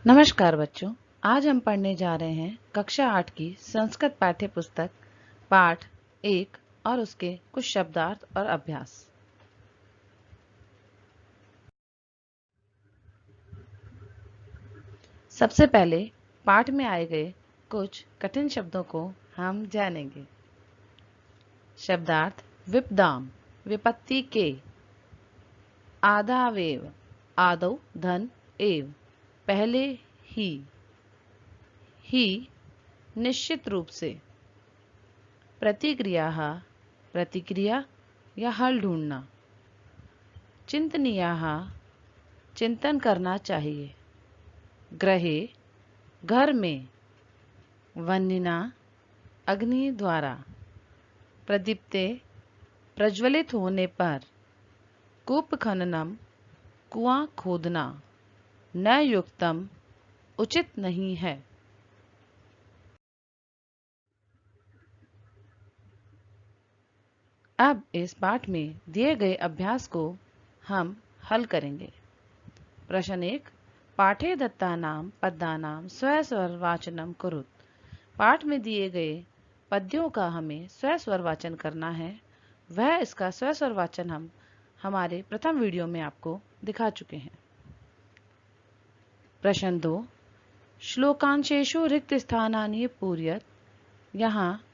नमस्कार बच्चों, आज हम पढ़ने जा रहे हैं कक्षा 8 की संस्कृत पाठ्य पुस्तक पाठ 1 और उसके कुछ शब्दार्थ और अभ्यास। सबसे पहले पाठ में आए गए कुछ कठिन शब्दों को हम जानेंगे। शब्दार्थ: विपदाम, विपत्ति के। आदावेव, आदौ धन एव, पहले ही निश्चित रूप से। प्रतिक्रिया, प्रतिक्रिया या हल ढूंढना। चिंतनीया, चिंतन करना चाहिए। ग्रहे, घर में। वह्निना, अग्नि द्वारा। प्रदीप्ते, प्रज्वलित होने पर। कूप खननम, कुआं खोदना। न युक्तम, उचित नहीं है। अब इस पाठ में दिए गए अभ्यास को हम हल करेंगे। प्रश्न 1, पाठे दत्तानाम पद्यानाम स्वस्वर वाचनम कुरुत। पाठ में दिए गए पद्यों का हमें स्वस्वर वाचन करना है। वह इसका स्वस्वर वाचन हम हमारे प्रथम वीडियो में आपको दिखा चुके हैं। प्रश्न 2, श्लोकांशेषु रिक्त स्थानानि पूरयत। यहाँ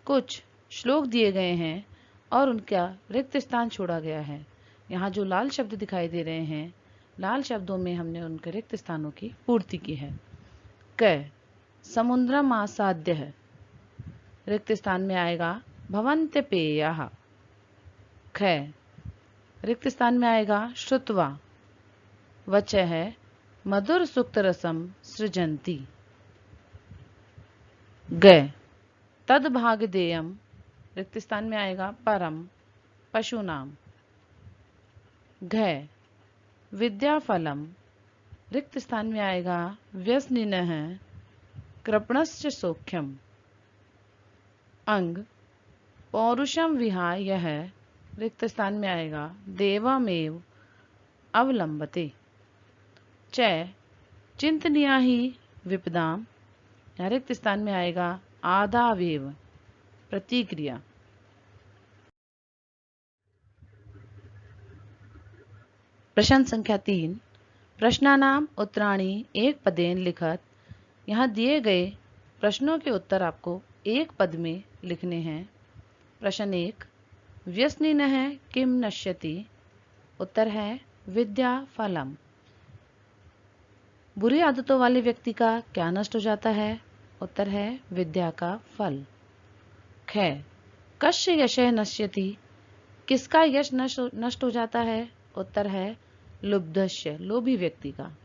कुछ श्लोक दिए गए हैं और उनका रिक्त स्थान छोड़ा गया है। यहाँ जो लाल शब्द दिखाई दे रहे हैं, लाल शब्दों में हमने उनके रिक्त स्थानों की पूर्ति की है। क, समुद्रम आसाद्य है, रिक्त स्थान में आएगा भवन्त्य पेयः। ख, रिक्त स्थान में आएगा श्रुत्वा। वच है मधुर सुक्त रसम सृजन्ति। ग, तद भाग देयम, रिक्त स्थान में आएगा परम पशुनाम। घ, विद्याफलम, रिक्त स्थान में आएगा व्यसनिनः कृपणश्च सौख्यम। अंग, पौरुषम विहाय यह, रिक्त स्थान में आएगा देवमेव अवलंबते। च, चिंतनीया ही विपदाम, रिक्त स्थान में आएगा आदावेव प्रतिक्रिया। प्रश्न संख्या 3, प्रश्नानाम उत्तराणि एक पदेन लिखत। यहाँ दिए गए प्रश्नों के उत्तर आपको एक पद में लिखने हैं। प्रश्न 1, व्यसनिनः किम नश्यति। उत्तर है विद्या फलम। बुरी आदतों वाले व्यक्ति का क्या नष्ट हो जाता है। उत्तर है विद्या का फल। ख, कस्य यशः नश्यति, किसका यश नष्ट हो जाता है। उत्तर है लुब्धस्य, लोभी व्यक्ति का।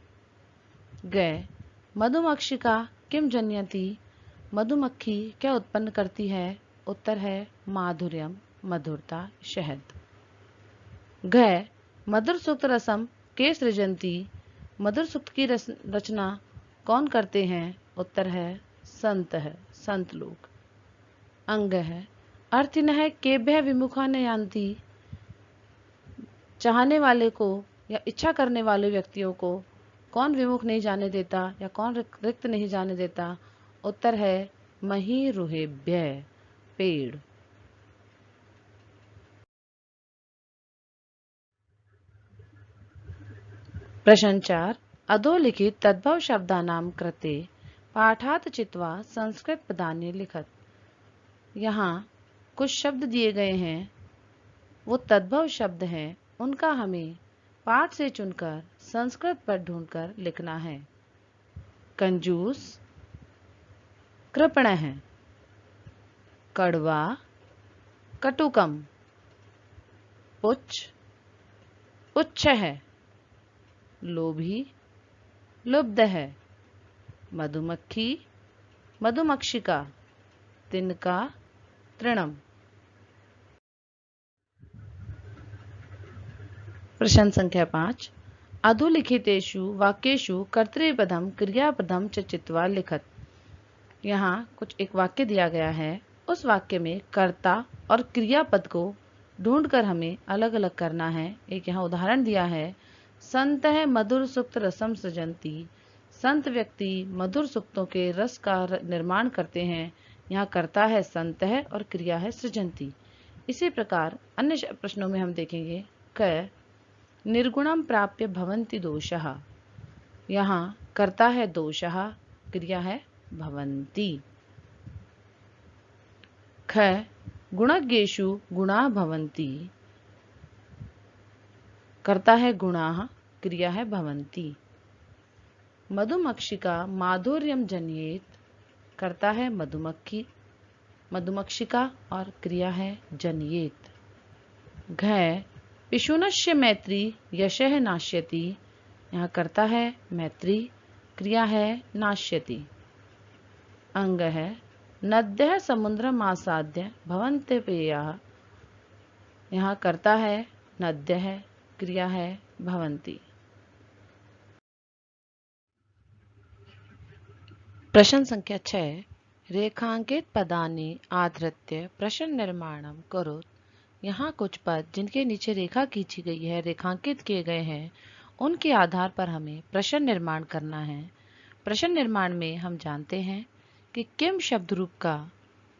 ग, मधुमक्षिका किम जनयति, मधुमक्खी क्या उत्पन्न करती है। उत्तर है माधुर्यम, मधुरता, शहद। घ, मधुर सूक्त रसम के सृजंती, मधुर सूक्त की रचना कौन करते हैं। उत्तर है संत लोग। अंग है, अर्थिनः केभ्यः विमुखा न यान्ति, चाहने वाले को या इच्छा करने वाले व्यक्तियों को कौन विमुख नहीं जाने देता या कौन रिक्त नहीं जाने देता। उत्तर है महीरुहेभ्य, पेड़। प्रश्न 4, अधोलिखित तद्भव शब्दानाम कृते पाठात चित्वा संस्कृत पदानि लिखत। यहाँ कुछ शब्द दिए गए हैं, वो तद्भव शब्द हैं, उनका हमें पाठ से चुनकर संस्कृत पद ढूंढकर लिखना है। कंजूस, कृपण है। कड़वा, कटुकम। पुच्छ, पुच्छ है। लोभी, लुब्ध है। मधुमक्खी, मधुमक्षिका। तिनका, तृणम। प्रश्न संख्या 5, अधोलिखितेषु वाक्येषु कर्तृपदम क्रियापदम च चित्वा लिखत। यहाँ कुछ एक वाक्य दिया गया है, उस वाक्य में कर्ता और क्रियापद को ढूंढकर हमें अलग अलग करना है। एक यहाँ उदाहरण दिया है, संतः मधुर सुक्त रसम सृजन्ति, संत व्यक्ति मधुर सूक्तों के रस का निर्माण करते हैं। यहाँ कर्ता है संत है और क्रिया है सृजंती। इसी प्रकार अन्य प्रश्नों में हम देखेंगे क निर्गुणम प्राप्य भवन्ति दोषः। यहाँ कर्ता है दोषः, क्रिया है भवन्ति। ख गुणज्ञेषु गुणा भवन्ति, कर्ता है गुणाः, क्रिया है भवन्ति। मधुमक्षिका माधुर्यम जन्येत, कर्ता है मधुमक्खी मधुमक्षिका और क्रिया है जन्येत। घ पिशुनस्य मैत्री यशः नाश्यति, यहाँ कर्ता है मैत्री, क्रिया है नाश्यति। अंग है नद्यः समुद्रम आसाद्य भवन्ते पेयाः, यहाँ कर्ता है नद्यः, क्रिया है भवन्ति। प्रश्न संख्या 6 रेखांकित पदानि आधृत्य प्रश्न निर्माणम करोतु। यहाँ कुछ पद जिनके नीचे रेखा खींची गई है, रेखांकित किए गए हैं, उनके आधार पर हमें प्रश्न निर्माण करना है। प्रश्न निर्माण में हम जानते हैं कि किम शब्द रूप का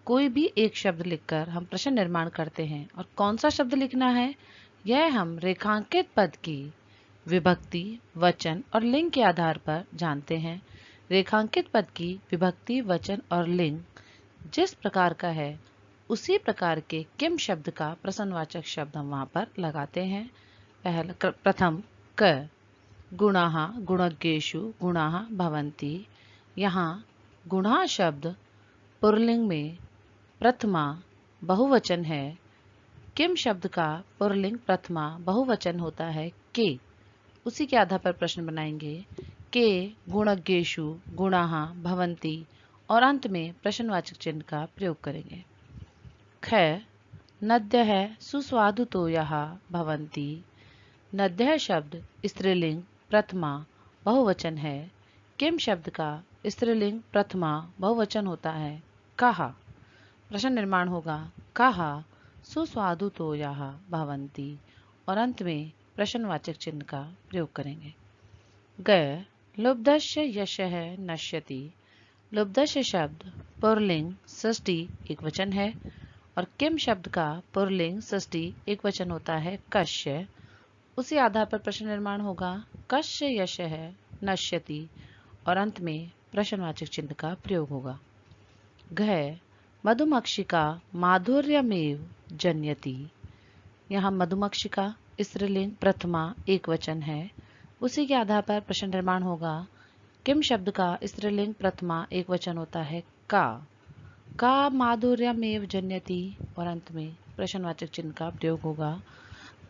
कोई भी एक शब्द लिखकर हम प्रश्न निर्माण करते हैं। और कौन सा शब्द लिखना है, यह हम रेखांकित पद की विभक्ति, वचन और लिंग के आधार पर जानते हैं। रेखांकित पद की विभक्ति, वचन और लिंग जिस प्रकार का है, उसी प्रकार के किम शब्द का प्रश्नवाचक शब्द हम वहां पर लगाते हैं। प्रथम क गुणाः गुणज्ञेषु गुणाः भवन्ति। यहाँ गुणः शब्द पुल्लिंग में प्रथमा बहुवचन है। किम शब्द का पुल्लिंग प्रथमा बहुवचन होता है के। उसी के आधार पर प्रश्न बनाएंगे के गुणज्ञेषु गुणाः भवन्ति और अंत में प्रश्नवाचक चिन्ह का प्रयोग करेंगे। ख नद्यः सुस्वादुतोयः भवन्ति। नद्यः शब्द स्त्रीलिंग प्रथमा बहुवचन है। किम शब्द का स्त्रीलिंग प्रथमा बहुवचन होता है कहा। प्रश्न निर्माण होगा कहा सुस्वादुतोयः भवन्ति और अंत में प्रश्नवाचक चिन्ह का प्रयोग करेंगे। ग लुब्धस्य यशः नश्यति। लुब्धस्य शब्द पुल्लिंग षष्ठी एकवचन है और किम शब्द का पुल्लिंग षष्ठी एकवचन होता है कस्य। उसी आधार पर प्रश्न निर्माण होगा कस्य यशः नश्यति और अंत में प्रश्नवाचक चिन्ह का प्रयोग होगा। घ मधुमक्षिका माधुर्यमेव जन्यति। यहाँ मधुमक्षिका स्त्रीलिंग प्रथमा एकवचन है। उसी के आधार पर प्रश्न निर्माण होगा किम शब्द का स्त्रीलिंग प्रथमा एकवचन होता है का माधुर्यमेव जन्यति और अंत में प्रश्नवाचक चिन्ह का प्रयोग होगा।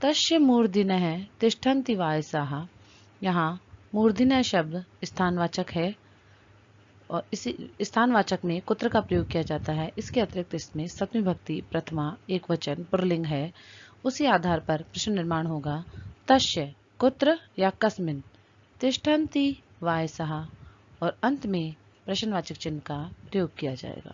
तस्य मूर्धन्यः तिष्ठन्ति वायसाः। यहाँ मूर्धन्य शब्द स्थानवाचक है और इसी स्थानवाचक में कुत्र का प्रयोग किया जाता है। इसके अतिरिक्त इसमें सप्तमी भक्ति प्रथमा एकवचन पुल्लिंग है। उसी आधार पर प्रश्न निर्माण होगा तस्य कुत्र या कस्मिन् तिष्ठन्ति वायसाः और अंत में प्रश्नवाचक चिन्ह का प्रयोग किया जाएगा।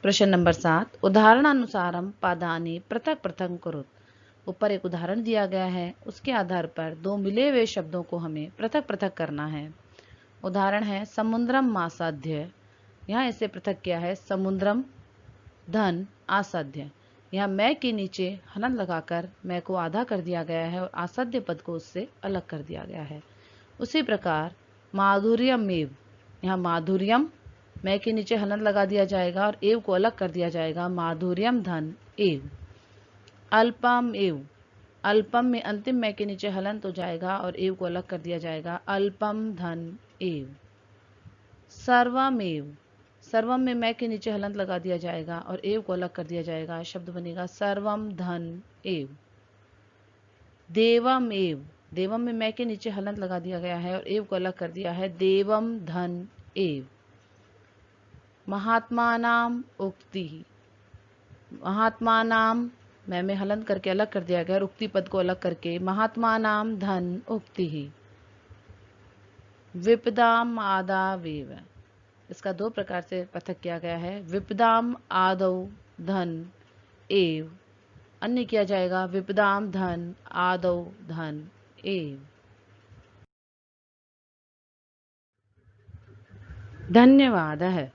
प्रश्न नंबर 7 उदाहरणानुसारम पादानि पृथक पृथक कुरुत। ऊपर एक उदाहरण दिया गया है, उसके आधार पर दो मिले हुए शब्दों को हमें पृथक पृथक करना है। उदाहरण है समुद्रम आसाध्य। यहाँ इसे पृथक किया है समुद्रम धन आसाध्य। यहाँ मैं के नीचे हलन लगाकर मैं को आधा कर दिया गया है और आसाध्य पद को उससे अलग कर दिया गया है। उसी प्रकार माधुर्यम एव, यहाँ माधुर्यम मैं के नीचे हलन लगा दिया जाएगा और एव को अलग कर दिया जाएगा माधुर्यम धन एव। अल्पम एव, अल्पम में अंतिम मैं के नीचे हलंत हो जाएगा और एव को अलग कर दिया जाएगा अल्पम धन एव। सर्वम एव, सर्वम में मैं के नीचे हलंत लगा दिया जाएगा और एव को अलग कर दिया जाएगा, शब्द बनेगा सर्वम धन एव। देवम एव, देवम में मैं के नीचे हलंत लगा दिया गया है और एव को अलग कर दिया है देवम धन एव। महात्मानाम उक्ति, महात्मानाम मैं हलंत करके अलग कर दिया गया और उक्ति पद को अलग करके महात्मानाम धन उक्ति ही। विपदाम आदावेव, इसका दो प्रकार से पृथक किया गया है। विपदाम आदौ धन एव, अन्य किया जाएगा विपदाम धन आदौ धन एव। धन्यवादः।